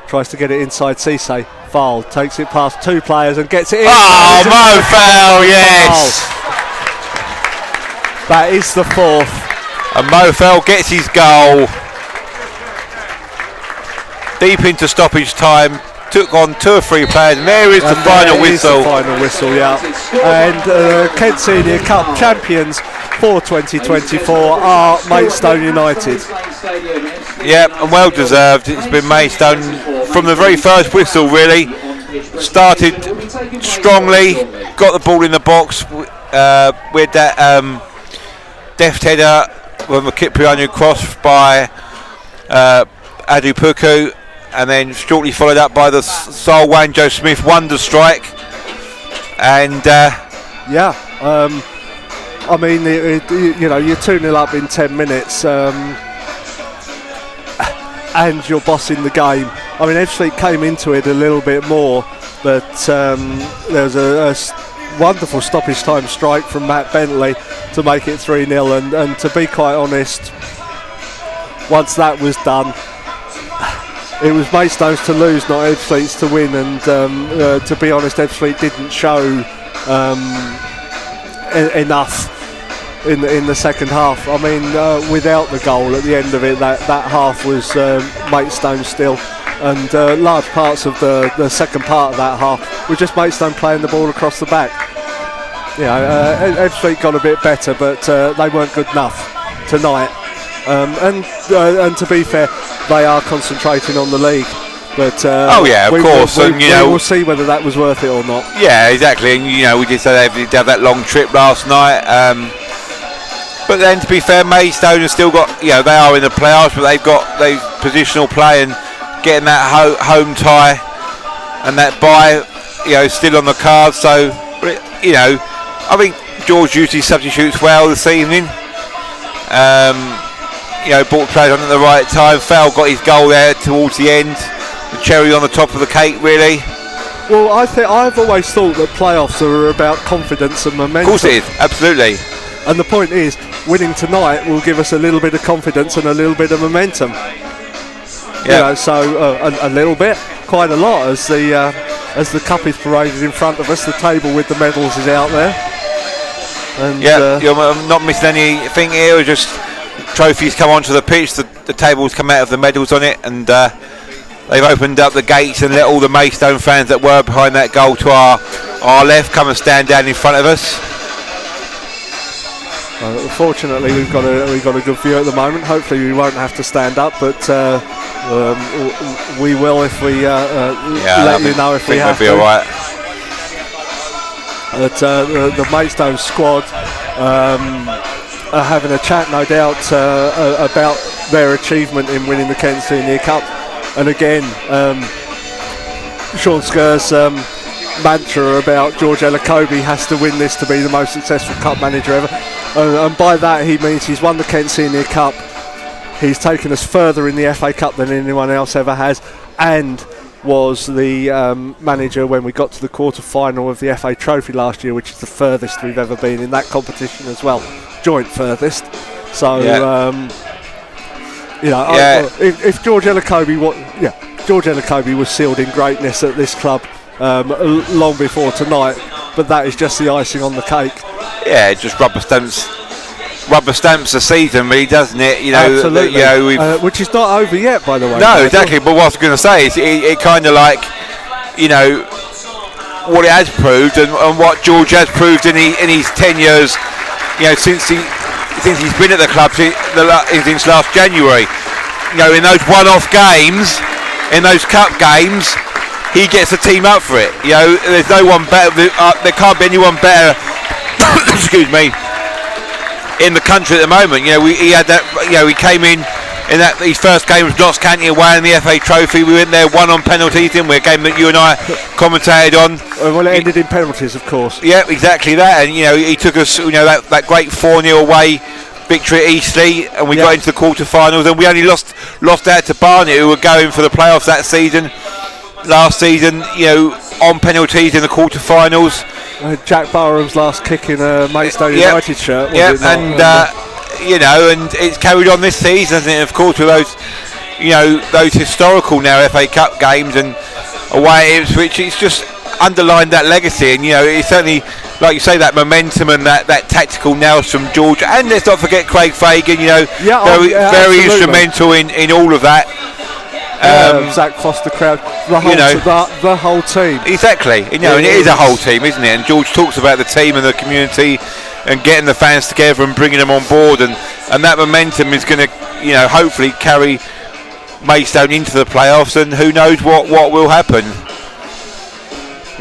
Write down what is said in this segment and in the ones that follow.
tries to get it inside Cisse. Foul, takes it past 2 players and gets it in. Oh, Mo Fowl, yes! That is the 4th. And Mo Fowl gets his goal. Deep into stoppage time. Took on 2 or 3 players, and there is the final whistle. The final whistle, yeah. And Kent Senior Cup champions for 2024 are Maidstone United. Yeah, and well deserved. It's been Maidstone from the very first whistle, really. Started strongly, got the ball in the box with that deft header from the Kiprianu cross by Adu Puku. And then shortly followed up by the Sal Wanjo Smith wonder strike. And I mean, you're 2-0 up in 10 minutes, and you're bossing the game. I mean, Ebbsfleet came into it a little bit more, but there was a wonderful stoppage time strike from Matt Bentley to make it 3-0. And to be quite honest, once that was done, it was Maidstone's to lose, not Ebbsfleet's to win, and to be honest, Ebbsfleet didn't show enough in the second half. I mean, without the goal at the end of it, that half was Maidstone still, and large parts of the second part of that half were just Maidstone playing the ball across the back. Ebbsfleet got a bit better, but they weren't good enough tonight. And to be fair, they are concentrating on the league. But of course. We will see whether that was worth it or not. Yeah, exactly. And we did say they did have that long trip last night. But then, to be fair, Maidstone has still got. They are in the playoffs, but they've got positional play and getting that home tie and that bye. Still on the card. So, I think George usually substitutes well this evening. Brought players on at the right time. Fowl got his goal there towards the end. The cherry on the top of the cake, really. Well, I've always thought that playoffs are about confidence and momentum. Of course it is, absolutely. And the point is, winning tonight will give us a little bit of confidence and a little bit of momentum. Yeah. A little bit, quite a lot, as the cup is paraded in front of us. The table with the medals is out there. And you're not missing anything here. Just trophies come onto the pitch. The tables come out of the medals on it, and they've opened up the gates and let all the Maidstone fans that were behind that goal to our left come and stand down in front of us. Fortunately, we've got a good view at the moment. Hopefully, we won't have to stand up, but we will if we let you know if we have to. We'll be all right. But the Maidstone squad are having a chat, no doubt, about their achievement in winning the Kent Senior Cup. And again, Sean Skerr's mantra about George Ellacobi has to win this to be the most successful cup manager ever. And by that he means he's won the Kent Senior Cup, he's taken us further in the FA Cup than anyone else ever has, and was the manager when we got to the quarter-final of the FA Trophy last year, which is the furthest we've ever been in that competition as well, joint furthest. So if George Ellacobi was sealed in greatness at this club long before tonight, but that is just the icing on the cake. Yeah, it just rubber stamps the season, really, doesn't it? Absolutely. Which is not over yet, by the way. No, exactly. But what I was going to say is, it kind of like, what it has proved and what George has proved in his 10 years, since he's been at the club since last January. In those one-off games, in those cup games, he gets the team up for it. There's no one better. There can't be anyone better. Excuse me. In the country at the moment, he had that. He came in that his first game was Notts County away in the FA Trophy. We went there, won on penalties, didn't we? A game that you and I commentated on. Well, it ended in penalties, of course. Yeah, exactly that. And he took us, that great 4-0 away victory at Eastleigh, and we got into the quarter-finals, and we only lost out to Barnet, who were going for the playoffs that season. Last season, on penalties in the quarter-finals. Jack Barham's last kick in a Maidstone United shirt. And it's carried on this season, hasn't it? Of course, with those those historical now FA Cup games and away at Ipswich, it's just underlined that legacy. And it's certainly, like you say, that momentum and that tactical nous from George, and let's not forget Craig Fagan, very instrumental in all of that. Zach Foster crowd, the whole team. Exactly, and it is a whole team, isn't it? And George talks about the team and the community and getting the fans together and bringing them on board, and that momentum is going to, hopefully carry Maidstone into the playoffs, and who knows what will happen.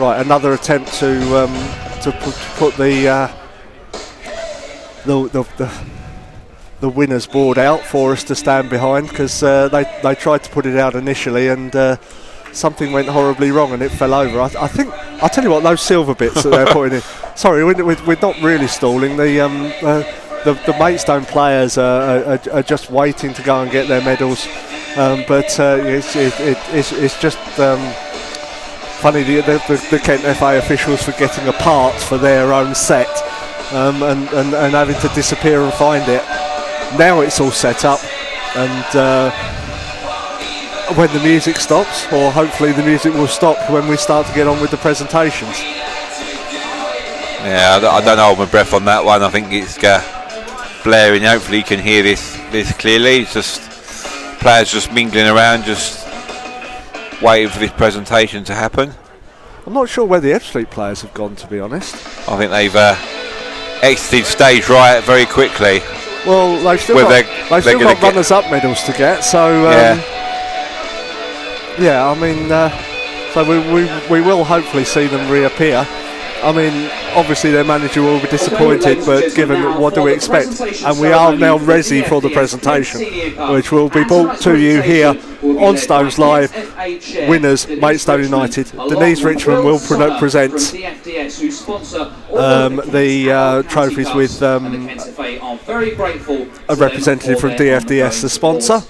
Right, another attempt to put the winners board out for us to stand behind, because they tried to put it out initially, and something went horribly wrong and it fell over. I think I'll tell you what, those silver bits that they're putting in. Sorry, we're not really stalling. The Maidstone players are just waiting to go and get their medals, but it's just funny the Kent FA officials forgetting a part for their own set, and having to disappear and find it. Now it's all set up, and when the music stops, or hopefully the music will stop when we start to get on with the presentations. Yeah, I don't hold my breath on that one. I think it's blaring. Hopefully you can hear this clearly. It's just players just mingling around, just waiting for this presentation to happen. I'm not sure where the Ebbsfleet players have gone, to be honest. I think they've exited stage right very quickly. Well, they've still got runners-up medals to get, so I mean, so we will hopefully see them reappear. I mean, obviously their manager will be disappointed, but given what do we expect? And we are now ready for the presentation, which will be brought to you here on Stones Live. Winners, Maidstone United. Denise Richmond will present the trophies with a representative from DFDS, the sponsor.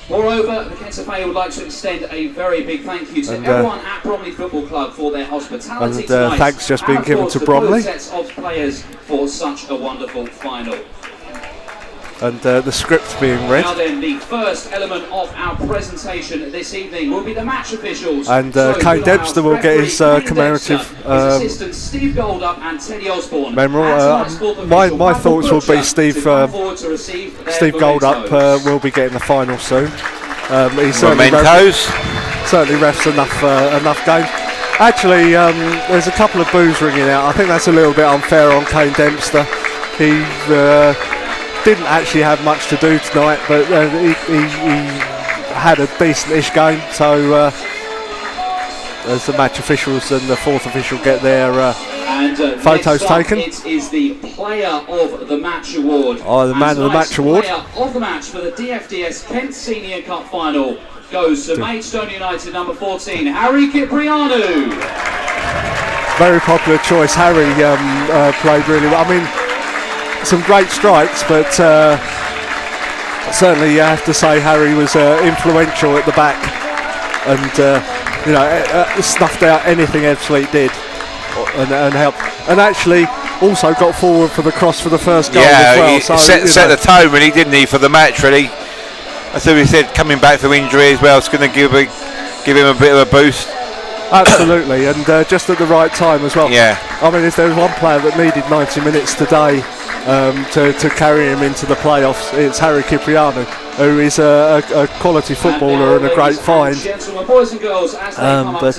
Moreover, the Kent FA would like to extend a very big thank you to everyone at Bromley Football Club for their hospitality tonight. Thanks just being given to Bromley. Sets of players for such a wonderful final. And the script being read. Now then, the first element of our presentation this evening will be the match officials. And Kane Dempster will get his commemorative Steve Goldup and Teddy Osborne. My thoughts will be Steve Goldup will be getting the final soon. He certainly refs enough games. Actually, there's a couple of boos ringing out. I think that's a little bit unfair on Kane Dempster. He didn't actually have much to do tonight, but he had a decent-ish game. So as the match officials and the fourth official get their photos taken. It is the Player of the Match award. Oh, the Man of the Match award. Player of the Match for the DFDS Kent Senior Cup final goes to Maidstone United number 14, Harry Cipriano. Very popular choice. Harry played really well. I mean, some great strikes, but certainly you have to say Harry was influential at the back, and snuffed out anything Ebbsfleet did, and helped, and actually also got forward for the cross for the first goal as well. He set the tone really, didn't he, for the match really. As we said, coming back from injury as well, it's going to give him a bit of a boost. Absolutely, and just at the right time as well. Yeah. I mean, if there was one player that needed 90 minutes today to carry him into the playoffs, it's Harry Cipriano, who is a quality footballer and a great find. But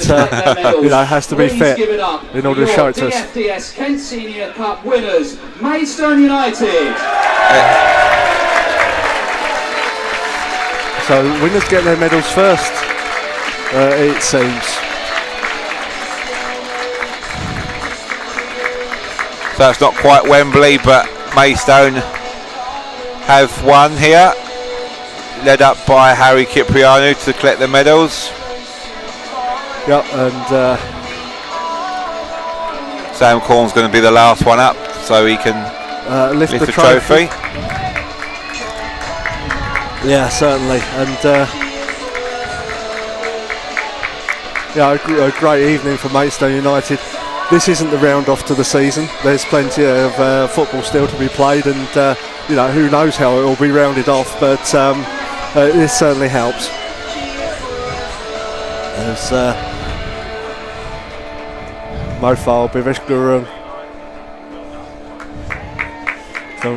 has to be fit in order to show it to us. DFDS Kent Senior Cup winners, Maidstone United. So winners get their medals first, it seems. So it's not quite Wembley, but Maidstone have won here, led up by Harry Cipriano to collect the medals. Yep, and Sam Corn's going to be the last one up, so he can lift the trophy. Yeah, certainly, and a great evening for Maidstone United. This isn't the round off to the season. There's plenty of football still to be played, and who knows how it will be rounded off. But This certainly helps. As Mofal Bivishgurung. So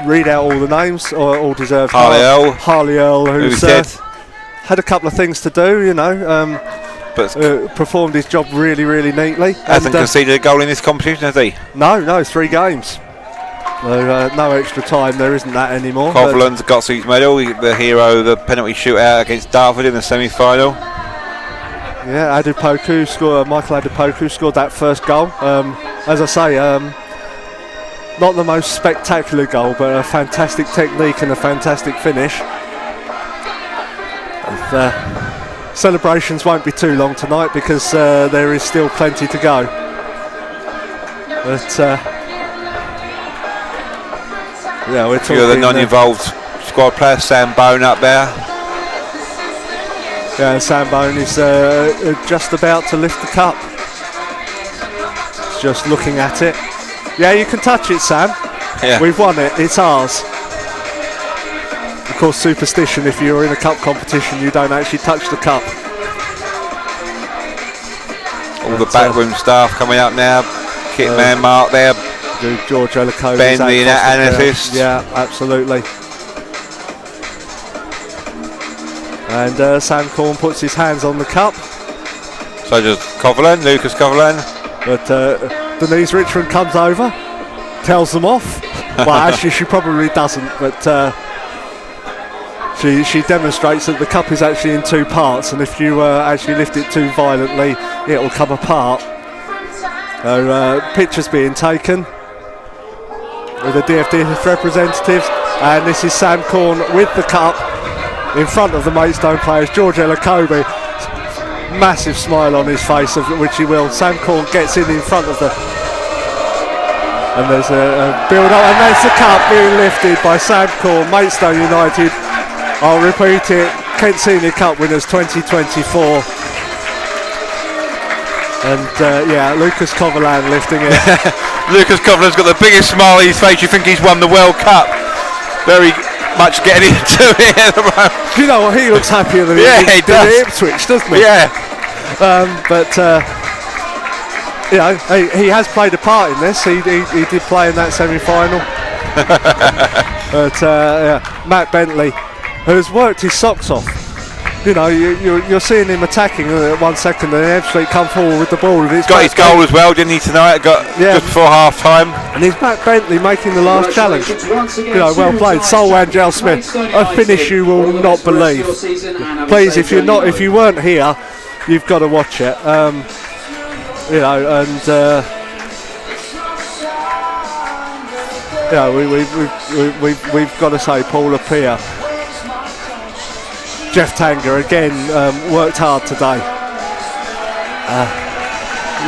read out all the names, or all deserved. Harley Earl, who's had a couple of things to do, you know, but performed his job really, really neatly. Hasn't conceded a goal in this competition, has he? No, 3 games. No extra time, there isn't that anymore. Coverland's got his medal, the hero of the penalty shootout against Dartford in the semi-final. Yeah, Michael Adepoku scored that first goal. As I say, not the most spectacular goal, but a fantastic technique and a fantastic finish. And, celebrations won't be too long tonight because there is still plenty to go. But yeah, we're talking. The non-involved squad player, Sam Bone up there. Yeah, Sam Bone is just about to lift the cup. He's just looking at it. Yeah, you can touch it, Sam. Yeah. We've won it. It's ours. Of course, superstition, if you're in a cup competition, you don't actually touch the cup. All the backroom staff coming up now. Kit man Mark there. George Elakobi. Ben the analyst. Yeah, absolutely. And Sam Corn puts his hands on the cup. So does Lucas Coverland. But Denise Richmond comes over, tells them off. Well, actually, she probably doesn't, but she demonstrates that the cup is actually in 2 parts, and if you actually lift it too violently, it will come apart. So pictures being taken with the DFD representatives, and this is Sam Corn with the cup in front of the Maidstone players. George Elakobi, massive smile on his face, of which he will. Sam Corn gets in front of the, and there's a build up, and there's the cup being lifted by Sam Corn. Maidstone United, I'll repeat it, Kent Senior Cup winners 2024. And yeah, Lucas Coverland lifting it. Lucas Coverland's got the biggest smile on his face. You think he's won the World Cup. Very much getting into it at the moment. You know what, he looks happier than he does. Ipswich, doesn't he? Yeah. But you know, he has played a part in this. He did play in that semi-final. But yeah, Matt Bentley, who has worked his socks off. You know, you're seeing him attacking at 1 second, and then Ebbsfleet come forward with the ball. And it's got his goal as well, didn't he, tonight? Just before half time. And it's Matt Bentley making the last challenge. You know, well played. Sol Angel Smith, a finish you will not believe. Please, if you weren't here, you've got to watch it. You know, and you know, we've got to say, Paul Appiah, Jeff Tanger again worked hard today.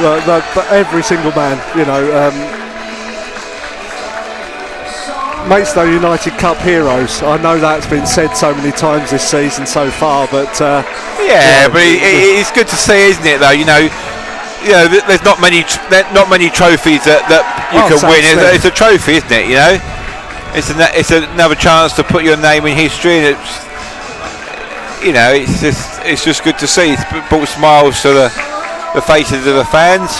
But every single man, you know, Maidstone United Cup heroes. I know that's been said so many times this season so far, but yeah, but it's good to see, isn't it? Though, you know, there's not many trophies that you can win. It's a trophy, isn't it? You know, it's another chance to put your name in history, and it's. You know, it's just good to see. It's brought smiles to the faces of the fans.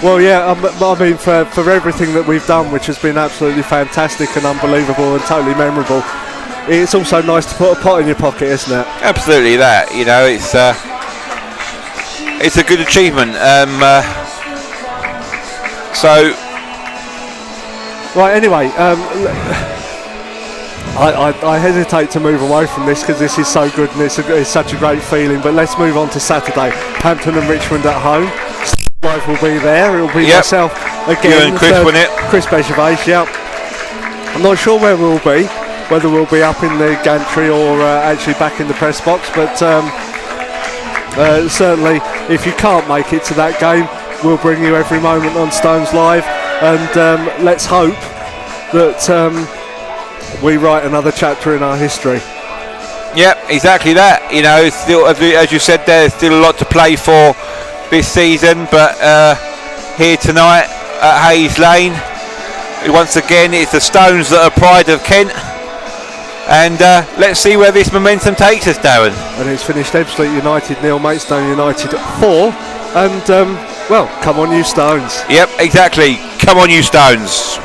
Well, yeah, I mean, for everything that we've done, which has been absolutely fantastic and unbelievable and totally memorable, it's also nice to put a pot in your pocket, isn't it? Absolutely that. You know, it's a good achievement. So, right. Anyway. I hesitate to move away from this because this is so good and it's such a great feeling, but let's move on to Saturday. Hampton and Richmond at home. Live will be there. It'll be myself again. You and Chris, win it. Chris Bechevaise, yep. I'm not sure where we'll be, whether we'll be up in the gantry or actually back in the press box, but certainly if you can't make it to that game, we'll bring you every moment on Stones Live, and let's hope that we write another chapter in our history. Yep, exactly that. You know, it's still, as you said, there's still a lot to play for this season, but here tonight at Hayes Lane, once again, it's the Stones that are pride of Kent. and let's see where this momentum takes us, Darren. And it's finished Ebbsfleet United 0, Maidstone United 4, and well, come on you Stones. Yep, exactly. Come on you Stones.